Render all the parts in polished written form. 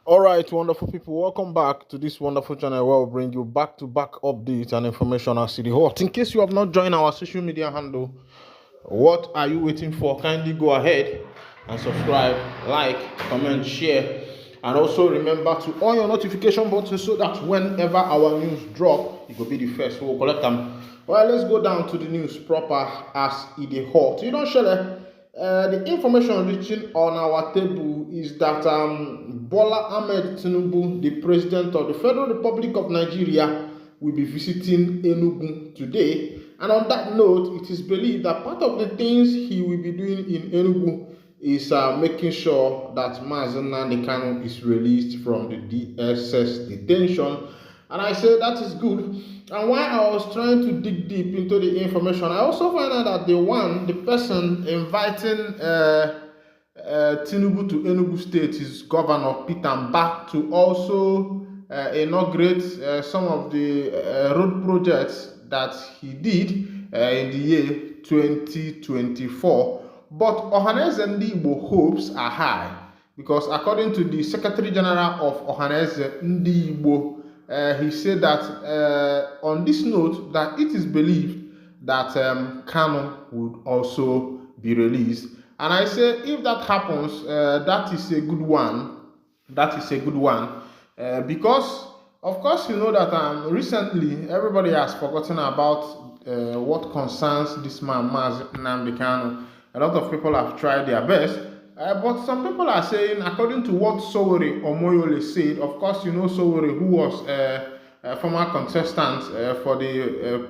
All right, wonderful people, welcome back to this wonderful channel where we'll bring you back-to-back updates and information as City Hot. In case you have not joined our social media handle, what are you waiting for? Kindly go ahead and subscribe, like, comment, share, and also remember to on your notification button so that whenever our news drop, you will be the first. We'll collect them. Well, let's go down to the news proper as it is hot. You don't share that. The information reaching on our table is that Bola Ahmed Tinubu, the president of the Federal Republic of Nigeria, will be visiting Enugu today. And on that note, it is believed that part of the things he will be doing in Enugu is making sure that Mazi Nnamdi is released from the DSS detention. And I say that is good. And while I was trying to dig deep into the information, I also found out that the person inviting Tinubu to Enugu State is Governor Peter Mbah to also inaugurate some of the road projects that he did in the year 2024. But ohanezendigbo hopes are high because according to the Secretary General of ohanezendigbo, he said that on this note that it is believed that Kanu would also be released. And I say if that happens, that is a good one. That is a good one because of course you know that recently everybody has forgotten about what concerns this man Mazi Nnamdi. A lot of people have tried their best. But some people are saying, according to what Sowore Omoyole said, of course, you know Sowore, who was a former contestant for the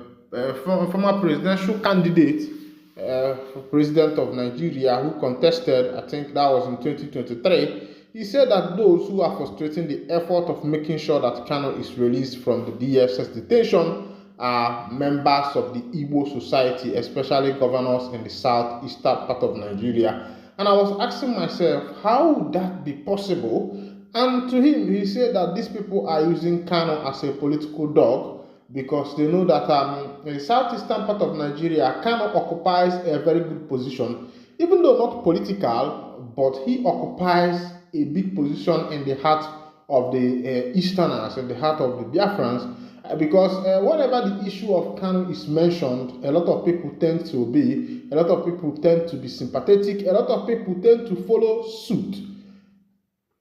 former presidential candidate for president of Nigeria, who contested, I think that was in 2023. He said that those who are frustrating the effort of making sure that Kanu is released from the DSS detention are members of the Igbo society, especially governors in the southeastern part of Nigeria. And I was asking myself, how would that be possible? And to him, he said that these people are using Kanu as a political dog because they know that in the southeastern part of Nigeria, Kanu occupies a very good position, even though not political, but he occupies a big position in the heart of the Easterners, in the heart of the Biafrans, because whenever the issue of Kanu is mentioned, a lot of people tend to obey, a lot of people tend to be sympathetic, a lot of people tend to follow suit.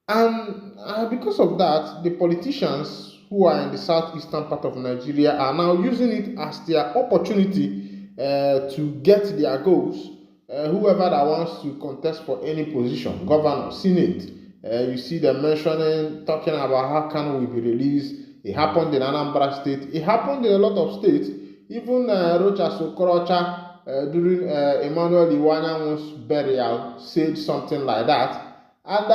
And because of that, the politicians who are in the southeastern part of Nigeria are now using it as their opportunity to get their goals. Whoever that wants to contest for any position, governor, senate, you see them mentioning, talking about how Kanu will be released. It happened in Anambra State. It happened in a lot of states. Even Rocha Sokorocha during Emmanuel Iwanyamu's burial said something like that. And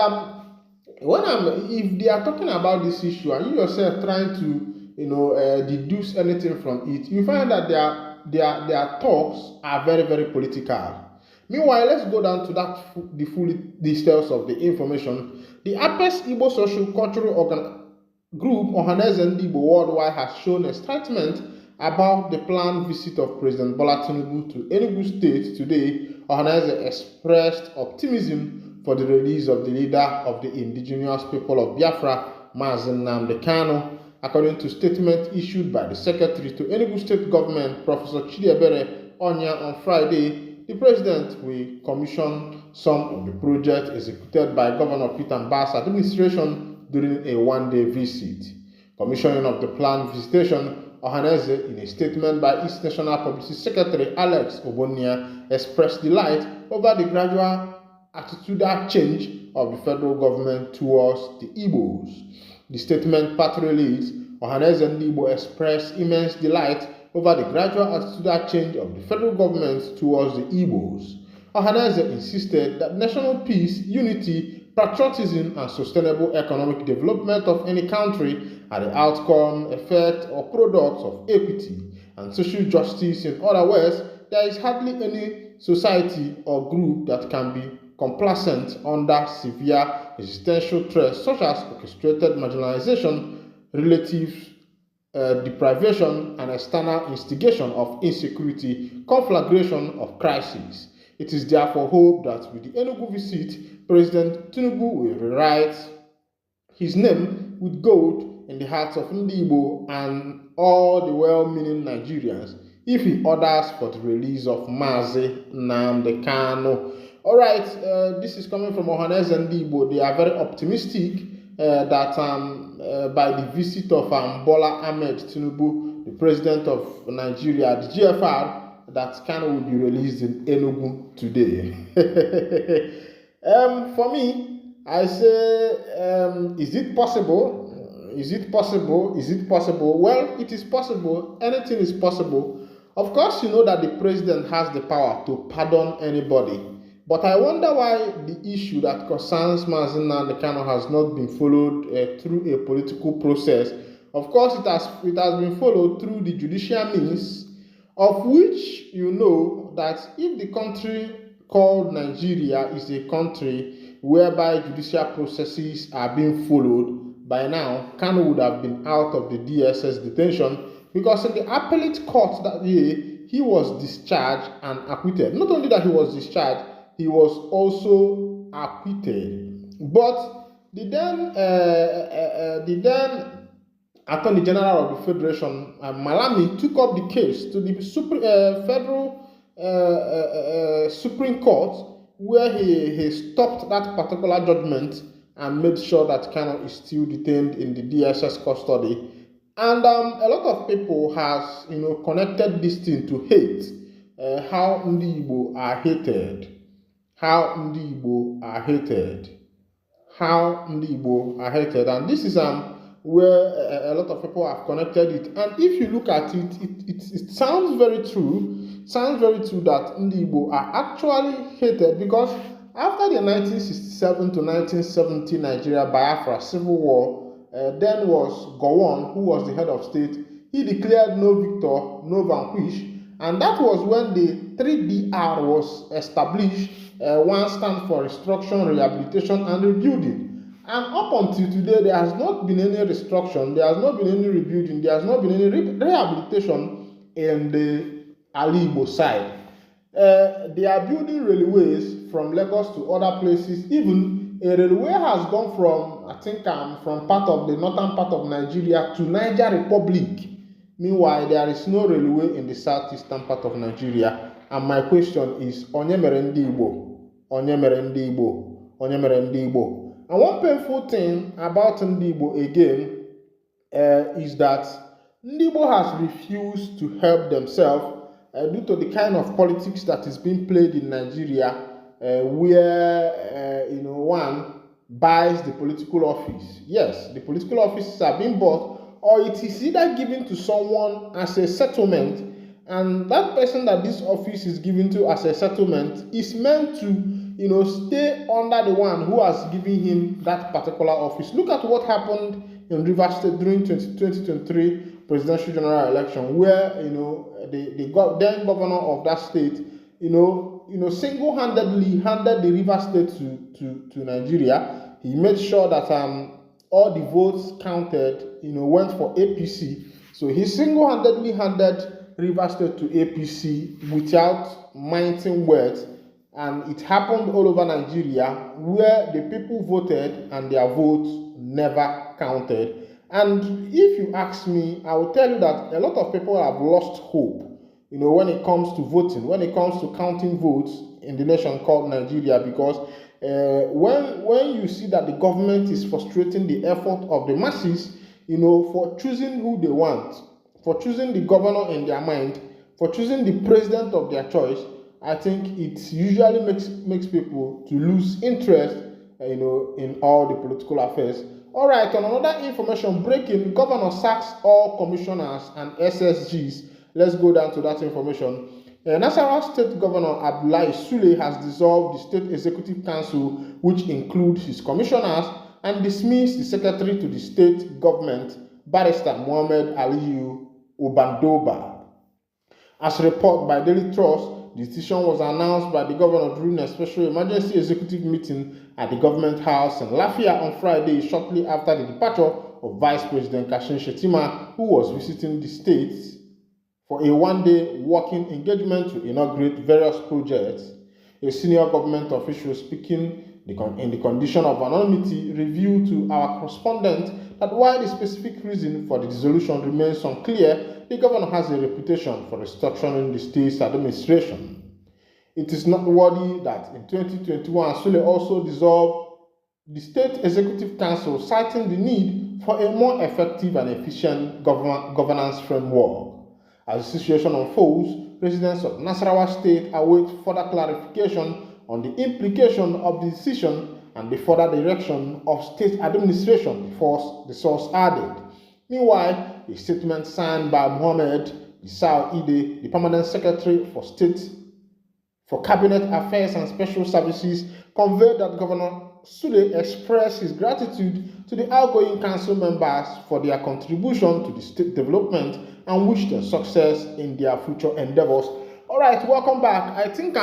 if they are talking about this issue and you yourself trying to deduce anything from it, you find that their talks are very, very political. Meanwhile, let's go down to the full details of the information. The APES Igbo Social Cultural Group ohanezendigbo worldwide has shown excitement about the planned visit of President Bola Tinubu to Enugu State today. Ohaneze expressed optimism for the release of the leader of the indigenous people of Biafra, Mazi Nnamdi. According to statement issued by the Secretary to Enugu State Government, Professor Chidiebere Onya, on Friday, the President will commission some of the projects executed by Governor Peter Mbah's administration during a one-day visit. Commissioning of the planned visitation, Ohaneze, in a statement by East National Publicity Secretary Alex Obonia, expressed delight over the gradual attitudinal change of the federal government towards the Igbos. The statement partly reads, Ohanezendigbo expressed immense delight over the gradual attitudinal change of the federal government towards the Igbos. Ohaneze insisted that national peace, unity, patriotism, and sustainable economic development of any country are the outcome, effect, or product of equity and social justice. In other words, there is hardly any society or group that can be complacent under severe existential threats such as orchestrated marginalization, relative deprivation, and external instigation of insecurity, conflagration of crises. It is therefore hoped that with the Enugu visit, President Tinubu will rewrite his name with gold in the hearts of Igbo and all the well-meaning Nigerians if he orders for the release of Mazi Nnamdi Kanu. All right, this is coming from ohanezendigbo. They are very optimistic that by the visit of Bola Ahmed Tinubu, the president of Nigeria, the GFR, that Kanu will be released in Enugu today. For me, I say, is it possible? Is it possible? Is it possible? Well, it is possible. Anything is possible. Of course, you know that the president has the power to pardon anybody. But I wonder why the issue that concerns Mazi Nnamdi Kanu has not been followed through a political process. Of course, it has been followed through the judicial means, of which you know that if the country called Nigeria is a country whereby judicial processes are being followed, by now Kanu would have been out of the DSS detention, because in the appellate court that year he was discharged and acquitted. Not only that he was discharged, he was also acquitted. But the then Attorney General of the Federation, Malami, took up the case to the federal Supreme Court, where he stopped that particular judgment and made sure that Kanu is still detained in the DSS custody. And a lot of people has connected this thing to hate, how Igbo are hated. How Igbo are hated. How Igbo are hated. And this is where a lot of people have connected it. And if you look at it, it sounds very true. Sounds very true that Igbo are actually hated, because after the 1967 to 1970 Nigeria Biafra civil war, then was Gowon, who was the head of state. He declared no victor, no vanquish. And that was when the 3DR was established. One stands for Restructuring, Rehabilitation, and Rebuilding. And up until today, there has not been any restructuring, there has not been any rebuilding, there has not been any rehabilitation in the Igbo side. They are building railways from Lagos to other places. Even a railway has gone from, I think, from part of the northern part of Nigeria to Niger Republic. Meanwhile, there is no railway in the southeastern part of Nigeria. And my question is, Onye mere ndị Igbo? Onye mere ndị Igbo? Onye mere ndị Igbo? And one painful thing about ndị Igbo again is that ndị Igbo has refused to help themselves due to the kind of politics that is being played in Nigeria, where one buys the political office. Yes, the political offices are being bought, or it is either given to someone as a settlement, and that person that this office is given to as a settlement is meant to stay under the one who has given him that particular office. Look at what happened in Rivers State during 2023 presidential general election, where the then governor of that state single-handedly handed the Rivers State to Nigeria. He made sure that all the votes counted went for APC. So he single-handedly handed Rivers State to APC without mincing words, and it happened all over Nigeria, where the people voted and their votes never counted. And if you ask me, I will tell you that a lot of people have lost hope, when it comes to voting, when it comes to counting votes in the nation called Nigeria, because when you see that the government is frustrating the effort of the masses, for choosing who they want, for choosing the governor in their mind, for choosing the president of their choice, I think it usually makes people to lose interest, in all the political affairs. All right, on another information breaking, governor sacks all commissioners and SSGs. Let's go down to that information. Nasarawa State Governor Abdullahi Sule has dissolved the State Executive Council, which includes his commissioners, and dismissed the secretary to the state government, Barrister Mohammed Aliyu Obandoba. As reported by Daily Trust, the decision was announced by the governor during a special emergency executive meeting at the government house in Lafia on Friday, shortly after the departure of Vice President Kashim Shettima, who was visiting the state for a one-day working engagement to inaugurate various projects. A senior government official speaking In the condition of anonymity, revealed to our correspondent that while the specific reason for the dissolution remains unclear, the governor has a reputation for restructuring the state's administration. It is noteworthy that in 2021, Sule also dissolved the State Executive Council, citing the need for a more effective and efficient governance framework. As the situation unfolds, residents of Nasarawa State await further clarification on the implication of the decision and the further direction of state administration, the source added. Meanwhile, a statement signed by Mohammed Ide, the Permanent Secretary for State for Cabinet Affairs and Special Services, conveyed that Governor Sule expressed his gratitude to the outgoing council members for their contribution to the state development and wished them success in their future endeavors. All right, welcome back. I think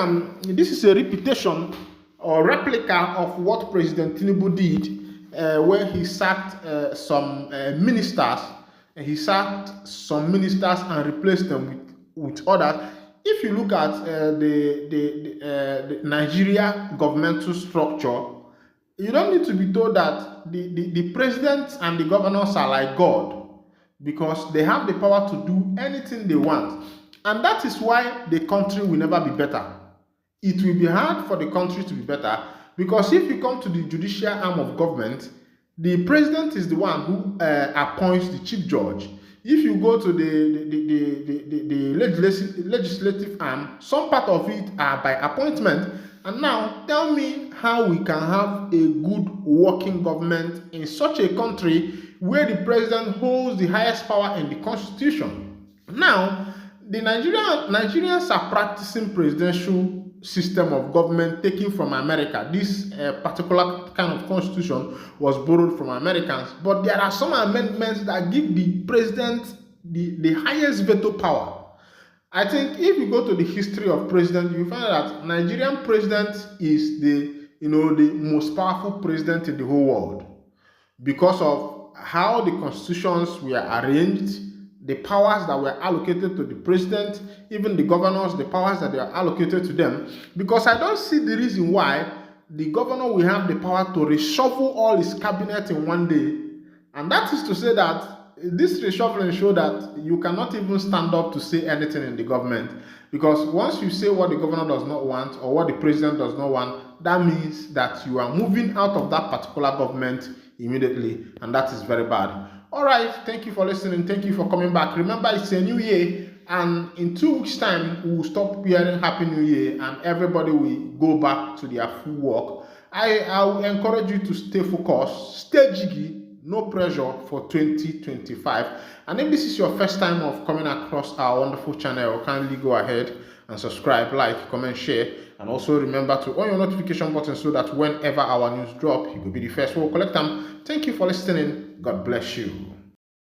this is a repetition or replica of what President Tinubu did when he sacked some ministers. He sacked some ministers and replaced them with others. If you look at the Nigeria governmental structure, you don't need to be told that the president and the governors are like God, because they have the power to do anything they want. And that is why the country will never be better. It will be hard for the country to be better, because if you come to the judicial arm of government, the president is the one who appoints the chief judge. If you go to the legislative arm, some part of it are by appointment. And now, tell me how we can have a good working government in such a country where the president holds the highest power in the constitution. Now, the Nigerians are practicing presidential system of government taken from America. This particular kind of constitution was borrowed from Americans, but there are some amendments that give the president the highest veto power. I think if you go to the history of president, you find that Nigerian president is the most powerful president in the whole world, because of how the constitutions were arranged, the powers that were allocated to the president, even the governors, the powers that they are allocated to them. Because I don't see the reason why the governor will have the power to reshuffle all his cabinet in one day. And that is to say that this reshuffling shows that you cannot even stand up to say anything in the government. Because once you say what the governor does not want or what the president does not want, that means that you are moving out of that particular government immediately. And that is very bad. All right, thank you for listening. Thank you for coming back. Remember, it's a new year, and in 2 weeks' time, we will stop hearing Happy New Year, and everybody will go back to their full work. I will encourage you to stay focused, stay jiggy, no pressure for 2025. And if this is your first time of coming across our wonderful channel, kindly go ahead and subscribe, like, comment, share, and also remember to on your notification button so that whenever our news drop, you will be the first one to collect them. Thank you for listening. God bless you.